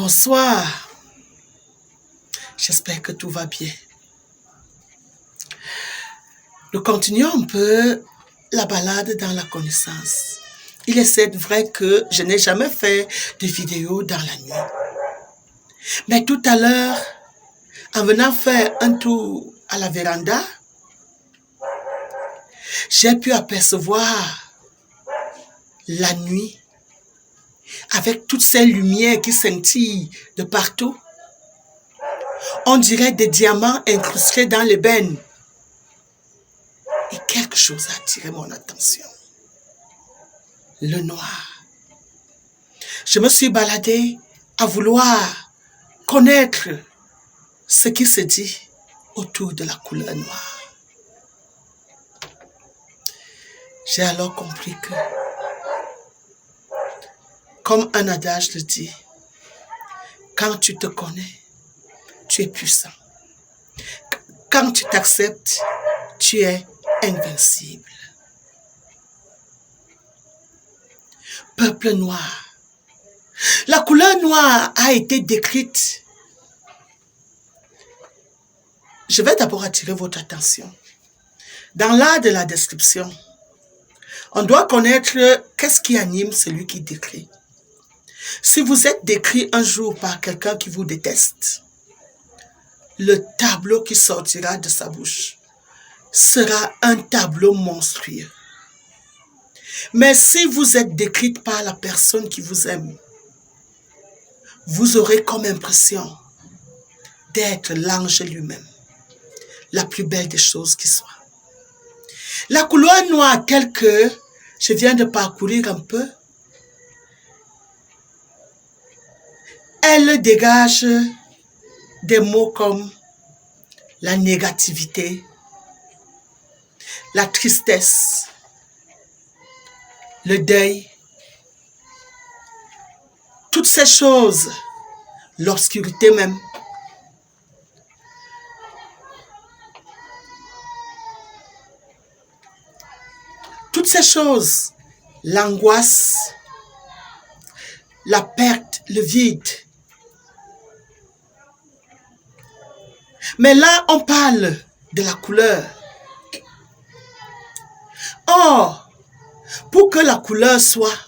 Bonsoir, j'espère que tout va bien. Nous continuons un peu la balade dans la connaissance. Il est certes vrai que je n'ai jamais fait de vidéo dans la nuit. Mais tout à l'heure, en venant faire un tour à la véranda, j'ai pu apercevoir la nuit avec toutes ces lumières qui scintillent de partout. On dirait des diamants incrustés dans l'ébène. Et quelque chose a attiré mon attention. Le noir. Je me suis baladée à vouloir connaître ce qui se dit autour de la couleur noire. J'ai alors compris que, comme un adage le dit, quand tu te connais, tu es puissant. Quand tu t'acceptes, tu es invincible. Peuple noir. La couleur noire a été décrite. Je vais d'abord attirer votre attention. Dans l'art de la description, on doit connaître qu'est-ce qui anime celui qui décrit. Si vous êtes décrit un jour par quelqu'un qui vous déteste, le tableau qui sortira de sa bouche sera un tableau monstrueux. Mais si vous êtes décrite par la personne qui vous aime, vous aurez comme impression d'être l'ange lui-même, la plus belle des choses qui soit. La couleur noire telle que je viens de parcourir un peu, elle dégage des mots comme la négativité, la tristesse, le deuil, toutes ces choses, l'obscurité même. Toutes ces choses, l'angoisse, la perte, le vide. Mais là, on parle de la couleur. Or, pour que la couleur soit,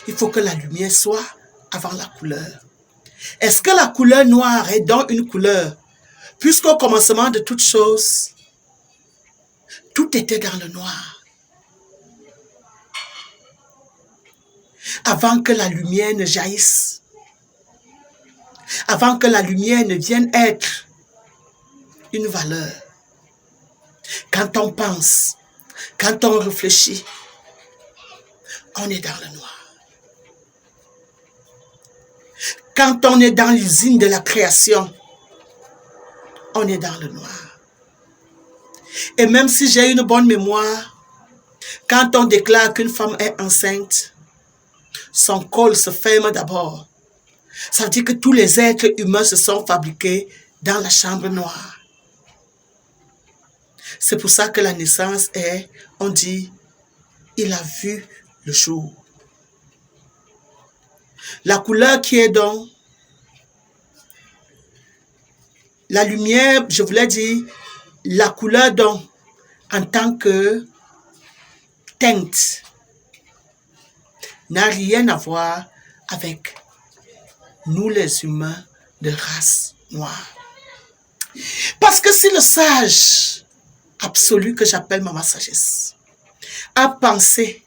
il faut que la lumière soit avant la couleur. Est-ce que la couleur noire est donc une couleur? Puisqu'au commencement de toutes choses, tout était dans le noir. Avant que la lumière ne jaillisse, avant que la lumière ne vienne être une valeur. Quand on pense, quand on réfléchit, on est dans le noir. Quand on est dans l'usine de la création, on est dans le noir. Et même si j'ai une bonne mémoire, quand on déclare qu'une femme est enceinte, son col se ferme d'abord. Ça veut dire que tous les êtres humains se sont fabriqués dans la chambre noire. C'est pour ça que la naissance est, on dit, il a vu le jour. La couleur qui est donc, la lumière, je voulais dire, la couleur donc, en tant que teinte, n'a rien à voir avec nous les humains de race noire. Parce que si le sage absolu que j'appelle Maman Sagesse a pensé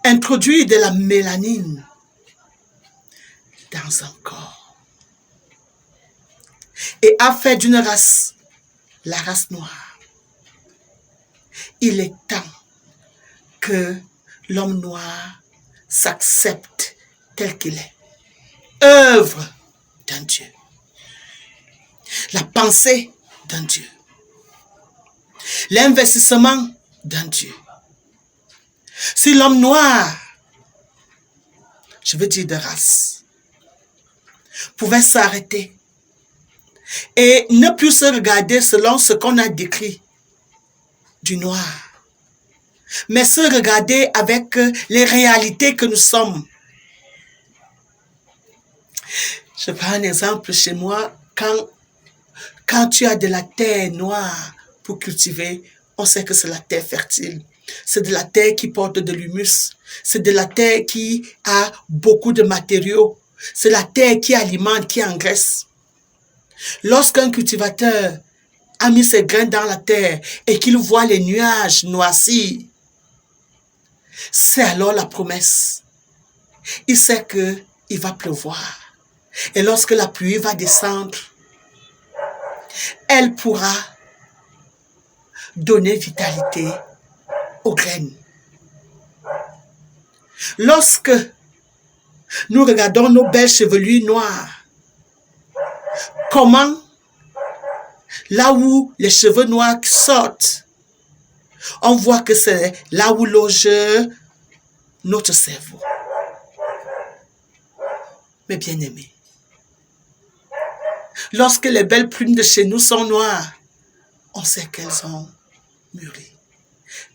introduire de la mélanine dans un corps et a fait d'une race la race noire, il est temps que l'homme noir s'accepte tel qu'il est. Œuvre d'un Dieu. La pensée d'un Dieu. L'investissement d'un Dieu. Si l'homme noir, je veux dire de race, pouvait s'arrêter et ne plus se regarder selon ce qu'on a décrit du noir, mais se regarder avec les réalités que nous sommes, Je prends un exemple chez moi. Quand tu as de la terre noire pour cultiver, on sait que c'est la terre fertile. C'est de la terre qui porte de l'humus. C'est de la terre qui a beaucoup de matériaux. C'est la terre qui alimente, qui engraisse. Lorsqu'un cultivateur a mis ses grains dans la terre et qu'il voit les nuages noircir, c'est alors la promesse. Il sait qu'il va pleuvoir. Et lorsque la pluie va descendre, elle pourra donner vitalité aux graines. Lorsque nous regardons nos belles chevelures noires, comment, là où les cheveux noirs sortent, on voit que c'est là où loge notre cerveau. Mes bien-aimés, lorsque les belles plumes de chez nous sont noires, on sait qu'elles ont mûri.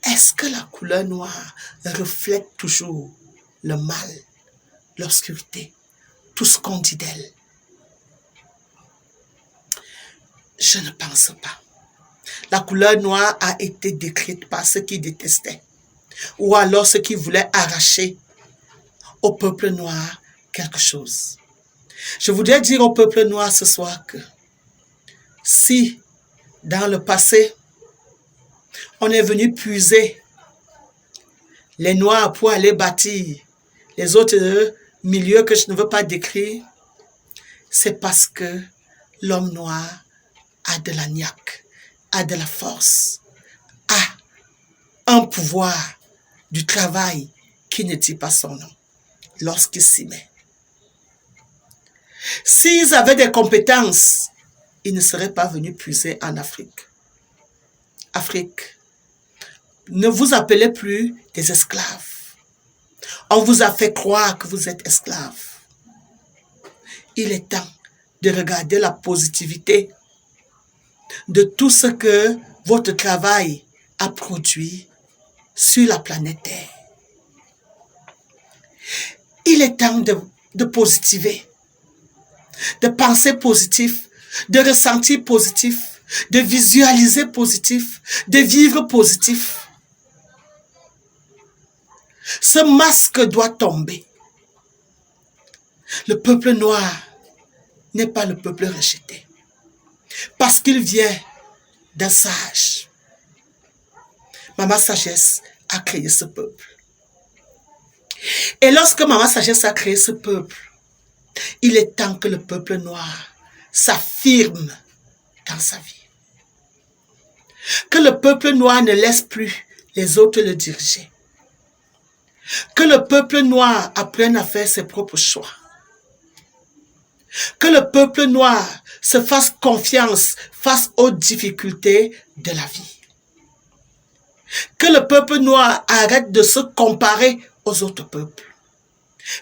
Est-ce que la couleur noire reflète toujours le mal, l'obscurité, tout ce qu'on dit d'elle? Je ne pense pas. La couleur noire a été décrite par ceux qui détestaient, ou alors ceux qui voulaient arracher au peuple noir quelque chose. Je voudrais dire au peuple noir ce soir que si dans le passé, on est venu puiser les noirs pour aller bâtir les autres milieux que je ne veux pas décrire, c'est parce que l'homme noir a de la niaque, a de la force, a un pouvoir du travail qui ne dit pas son nom lorsqu'il s'y met. S'ils avaient des compétences, ils ne seraient pas venus puiser en Afrique. Afrique, ne vous appelez plus des esclaves. On vous a fait croire que vous êtes esclaves. Il est temps de regarder la positivité de tout ce que votre travail a produit sur la planète Terre. Il est temps de positiver, de penser positif, de ressentir positif, de visualiser positif, de vivre positif. Ce masque doit tomber. Le peuple noir n'est pas le peuple rejeté, parce qu'il vient d'un sage. Maman Sagesse a créé ce peuple. Et lorsque Maman Sagesse a créé ce peuple, il est temps que le peuple noir s'affirme dans sa vie. Que le peuple noir ne laisse plus les autres le diriger. Que le peuple noir apprenne à faire ses propres choix. Que le peuple noir se fasse confiance face aux difficultés de la vie. Que le peuple noir arrête de se comparer aux autres peuples.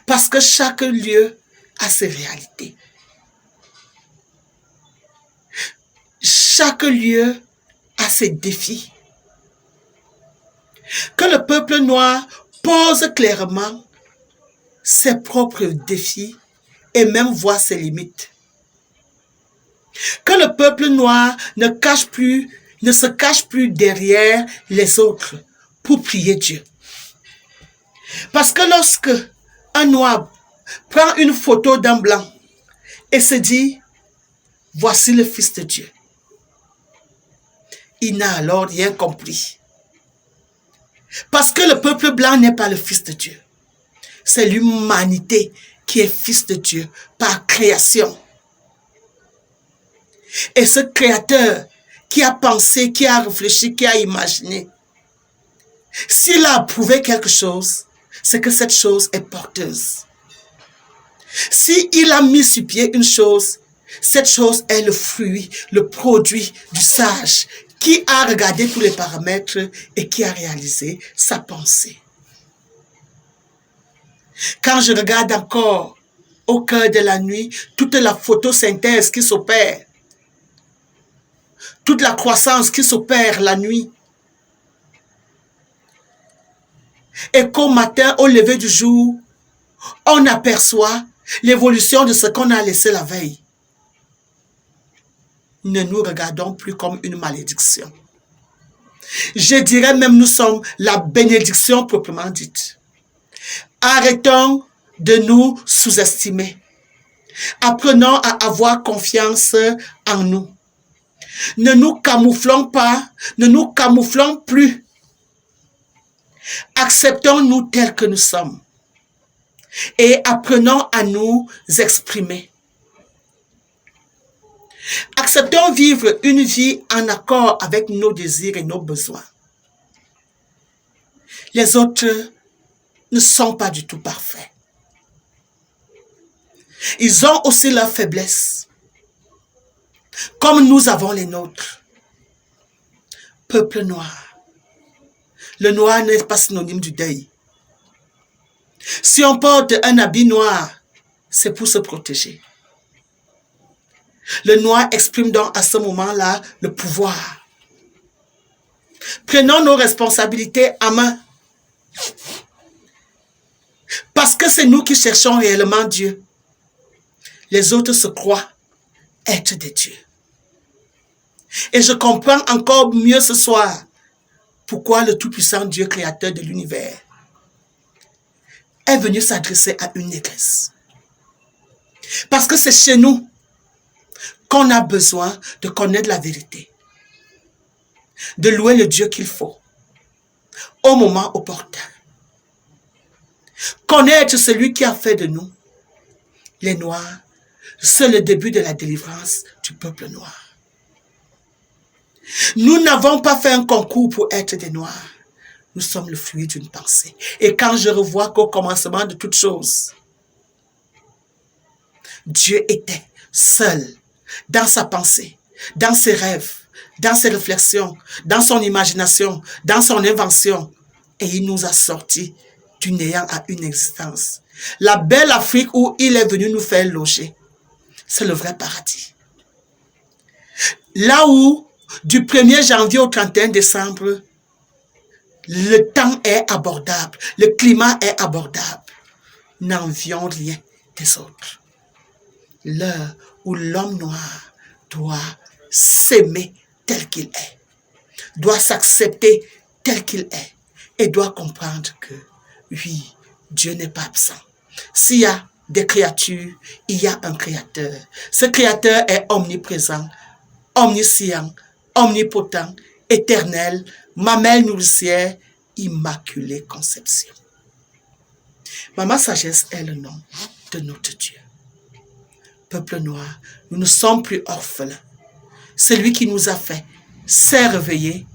Parce que chaque lieu a ses réalités. Chaque lieu a ses défis. Que le peuple noir pose clairement ses propres défis et même voit ses limites. Que le peuple noir ne se cache plus derrière les autres pour prier Dieu. Parce que lorsque un noir prend une photo d'un blanc et se dit, voici le Fils de Dieu, il n'a alors rien compris. Parce que le peuple blanc n'est pas le Fils de Dieu. C'est l'humanité qui est Fils de Dieu par création. Et ce Créateur qui a pensé, qui a réfléchi, qui a imaginé, s'il a approuvé quelque chose, c'est que cette chose est porteuse. S'il a mis sur pied une chose, cette chose est le fruit, le produit du sage qui a regardé tous les paramètres et qui a réalisé sa pensée. Quand je regarde encore au cœur de la nuit, toute la photosynthèse qui s'opère, toute la croissance qui s'opère la nuit, et qu'au matin, au lever du jour, on aperçoit l'évolution de ce qu'on a laissé la veille. Ne nous regardons plus comme une malédiction. Je dirais même nous sommes la bénédiction proprement dite. Arrêtons de nous sous-estimer. Apprenons à avoir confiance en nous. Ne nous camouflons pas, ne nous camouflons plus. Acceptons-nous tels que nous sommes et apprenons à nous exprimer. Acceptons vivre une vie en accord avec nos désirs et nos besoins. Les autres ne sont pas du tout parfaits. Ils ont aussi leurs faiblesses, comme nous avons les nôtres. Peuple noir. Le noir n'est pas synonyme du deuil. Si on porte un habit noir, c'est pour se protéger. Le noir exprime donc à ce moment-là le pouvoir. Prenons nos responsabilités en main. Parce que c'est nous qui cherchons réellement Dieu. Les autres se croient être des dieux. Et je comprends encore mieux ce soir pourquoi le tout-puissant Dieu créateur de l'univers est venu s'adresser à une église. Parce que c'est chez nous qu'on a besoin de connaître la vérité, de louer le Dieu qu'il faut, au moment opportun. Connaître celui qui a fait de nous, les Noirs, c'est le début de la délivrance du peuple noir. Nous n'avons pas fait un concours pour être des Noirs. Nous sommes le fruit d'une pensée. Et quand je revois qu'au commencement de toutes choses, Dieu était seul dans sa pensée, dans ses rêves, dans ses réflexions, dans son imagination, dans son invention. Et il nous a sortis du néant à une existence. La belle Afrique où il est venu nous faire loger, c'est le vrai paradis. Là où, du 1er janvier au 31 décembre, le temps est abordable, le climat est abordable. N'envions rien des autres. L'heure où l'homme noir doit s'aimer tel qu'il est, doit s'accepter tel qu'il est et doit comprendre que, oui, Dieu n'est pas absent. S'il y a des créatures, il y a un créateur. Ce créateur est omniprésent, omniscient, omnipotent, éternel, mamelle nourricière, immaculée conception. Maman Sagesse est le nom de notre Dieu. Peuple noir, nous ne sommes plus orphelins. Celui qui nous a fait s'est réveillé,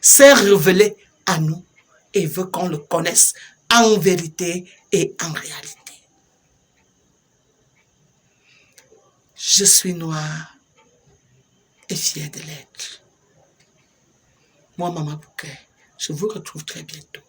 s'est révélé à nous et veut qu'on le connaisse en vérité et en réalité. Je suis noire et fière de l'être. Moi, Maman Bouquet, je vous retrouve très bientôt.